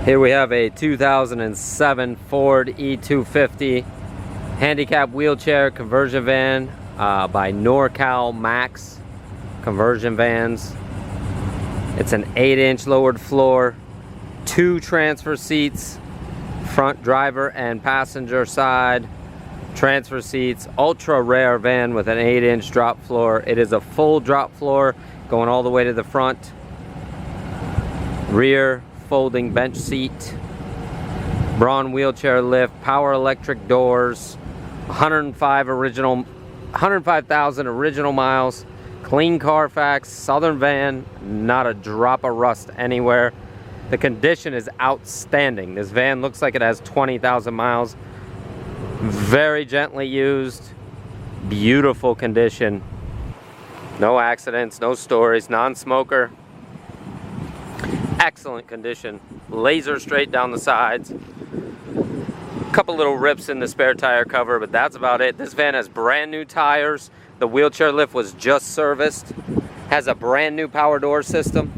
Here we have a 2007 Ford E250 handicap wheelchair conversion van by Norcal Max Conversion Vans. It's an 8-inch lowered floor, 2 transfer seats, front driver and passenger side transfer seats, ultra rare van with an 8-inch drop floor. It is a full drop floor going all the way to the front. Rear folding bench seat, Braun wheelchair lift, power electric doors, 105,000 original miles, clean Carfax, Southern van, not a drop of rust anywhere. The condition is outstanding. This van looks like it has 20,000 miles. Very gently used, beautiful condition, no accidents, no stories, non-smoker. Excellent condition, laser straight down the sides. A couple little rips in the spare tire cover, but that's about it. This van has brand new tires. The wheelchair lift was just serviced. Has a brand new power door system.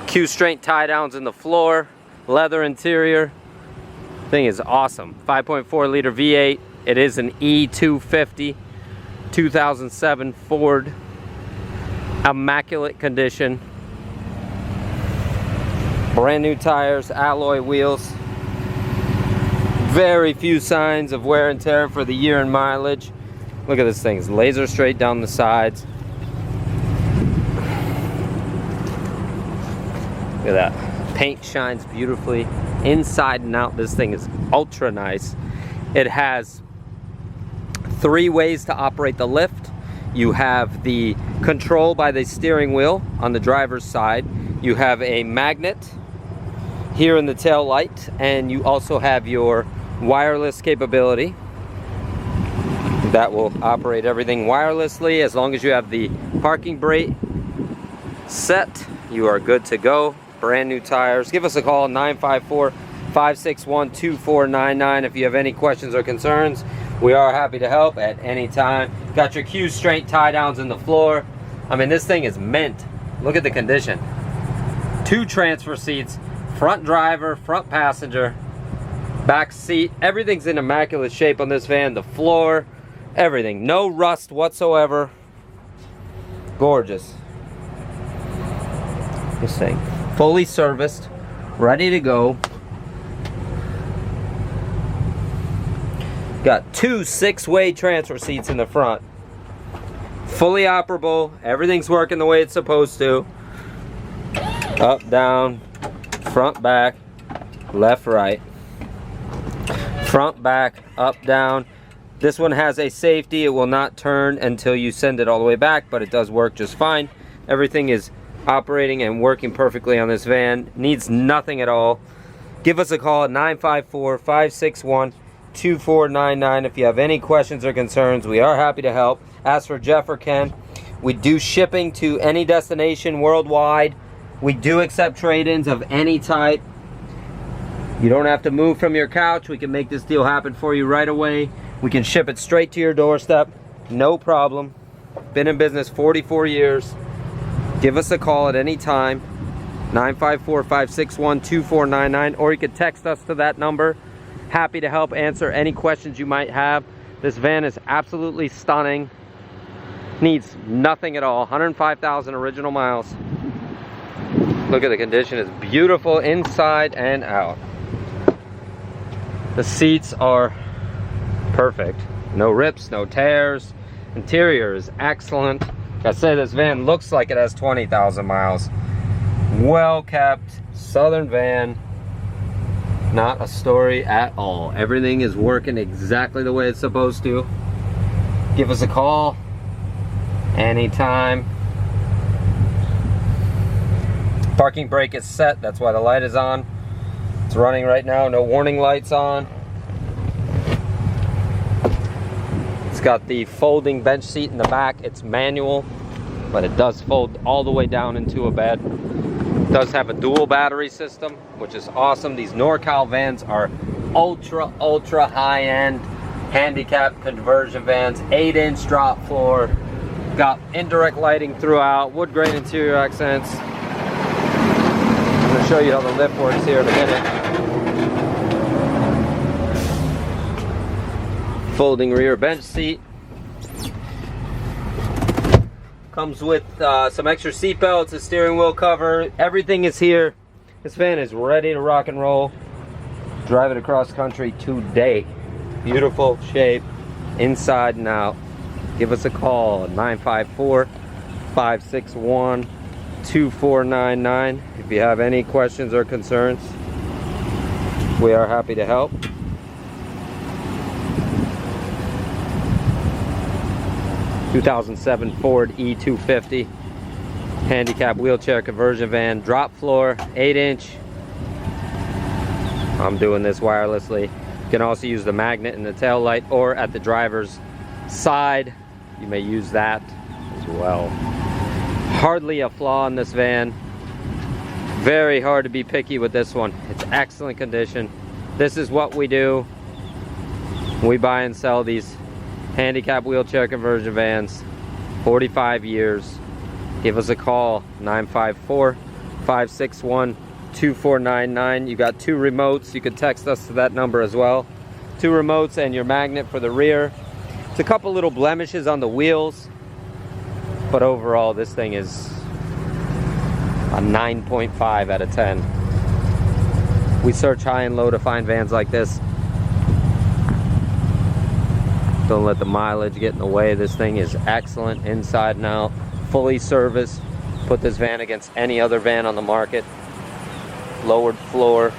Q-strength tie downs in the floor. Leather interior. Thing is awesome. 5.4 liter V8. It is an E250 2007 Ford. Immaculate condition, brand new tires, alloy wheels, very few signs of wear and tear for the year and mileage. Look at this thing, it's laser straight down the sides. Look at that, paint shines beautifully inside and out. This thing is ultra nice. It has 3 ways to operate the lift. You have the control by the steering wheel on the driver's side. You have a magnet here in the tail light, and you also have your wireless capability that will operate everything wirelessly. As long as you have the parking brake set, you are good to go. Brand new tires. Give us a call, 954-561-2499, if you have any questions or concerns. We are happy to help at any time. Got your Q-straight tie downs in the floor. I mean, this thing is mint. Look at the condition. 2 transfer seats, front driver, front passenger, back seat. Everything's in immaculate shape on this van. The floor, everything. No rust whatsoever. Gorgeous. This thing, fully serviced, ready to go. Got 2 6-way transfer seats in the front. Fully operable. Everything's working the way it's supposed to. Up, down, front, back, left, right. Front, back, up, down. This one has a safety. It will not turn until you send it all the way back, but it does work just fine. Everything is operating and working perfectly on this van. Needs nothing at all. Give us a call at 954-561-2499 if you have any questions or concerns. We are happy to help. Ask for Jeff or Ken. We do shipping to any destination worldwide. We do accept trade-ins of any type. You don't have to move from your couch. We can make this deal happen for you right away. We can ship it straight to your doorstep, no problem. Been in business 44 years. Give us a call at any time, 954-561-2499, or you can text us to that number. Happy to help answer any questions you might have. This van is absolutely stunning. Needs nothing at all. 105,000 original miles. Look at the condition. It's beautiful inside and out. The seats are perfect. No rips, no tears. Interior is excellent. Like I said, this van looks like it has 20,000 miles. Well kept, Southern van. Not a story at all. Everything is working exactly the way it's supposed to. Give us a call anytime. Parking brake is set. That's why the light is on. It's running right now. No warning lights on. It's got the folding bench seat in the back. It's manual, but it does fold all the way down into a bed. It does have a dual battery system, which is awesome. These Norcal vans are ultra high-end handicap conversion vans. 8-inch drop floor. Got indirect lighting throughout. Wood grain interior accents. going to show you how the lift works here in a minute. Folding rear bench seat. Comes with some extra seat belts, a steering wheel cover. Everything is here. This van is ready to rock and roll. Drive it across country today. Beautiful shape, inside and out. Give us a call at 954-561-2499. If you have any questions or concerns, we are happy to help. (2007) Ford E250 handicap wheelchair conversion van, drop floor, 8-inch. I'm doing this wirelessly. You can also use the magnet in the tail light, or at the driver's side, you may use that as well. Hardly a flaw in this van. Very hard to be picky with this one. It's excellent condition. This is what we do. We buy and sell these handicap wheelchair conversion vans. 45 years. Give us a call, 954-561-2499. You got 2 remotes. You can text us to that number as well. 2 remotes and your magnet for the rear. It's a couple little blemishes on the wheels, but overall this thing is a 9.5 out of 10. We search high and low to find vans like this. Don't let the mileage get in the way. This thing is excellent inside and out, fully serviced. Put this van against any other van on the market. Lowered floor,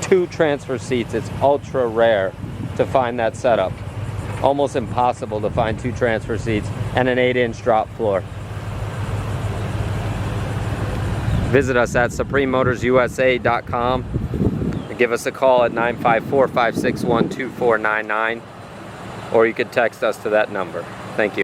2 transfer seats. It's ultra rare to find that setup. Almost impossible to find 2 transfer seats and an 8-inch drop floor. Visit us at suprememotorsusa.com and give us a call at 954-561-2499. Or you could text us to that number. Thank you.